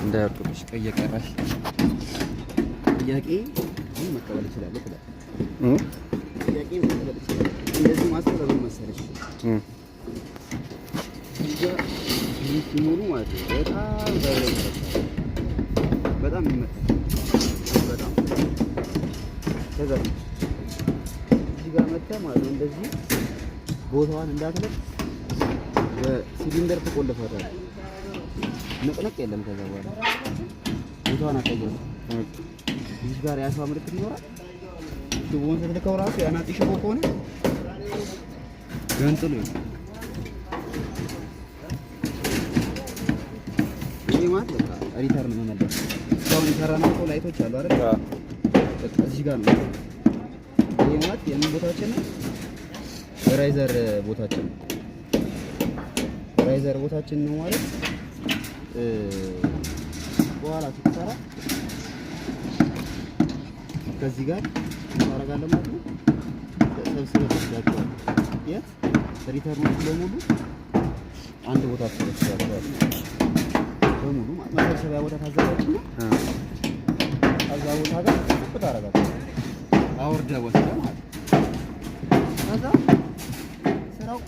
እንዳያርቁብሽ እየቀራሽ ጥያቄ መቀበል ይችላል ትላለህ። ጥያቄ መቀበል ይችላል። እንደዚህ ማሰብ ለምን መሰለሽ ሲሞሉ ማለት ነው በጣም ይመታል። በጣም ከዛ እዚህ ጋር መተህ ማለት ነው እንደዚህ ቦታዋን እንዳትለቅ በሲሊንደር ተቆልፏታል። ነቅነቅ የለም። ከዛ በኋላ ቦታዋን አቀይረው እዚህ ጋር ያሻው ምልክት ይኖራል። ሽቦውን ስትልከው ራሱ ያናጢ ሽቦ ከሆነ ገንጥሎ ይሄ ማለት በቃ ሪተርን መመለስ። አሁን የሰራናቸው ላይቶች አሉ አይደል? በቃ እዚህ ጋር ነው። ይሄ ማለት የምን ቦታችን ነው? ራይዘር ቦታችን ነው። ራይዘር ቦታችን ነው ማለት በኋላ ስትሰራ ከዚህ ጋር ታረጋለህ ማለት ነው። ሰብስበህ ትወስዳቸዋለህ። የት ሪተርኖች በሙሉ አንድ ቦታ ትሰበስባቸዋለህ በሙሉ መሰብሰቢያ ቦታ ታዘጋጅና ከዛ ቦታ ጋር ታረጋለህ። አውርደህ ወስደህ ማለት ነው። ከዛ ስራው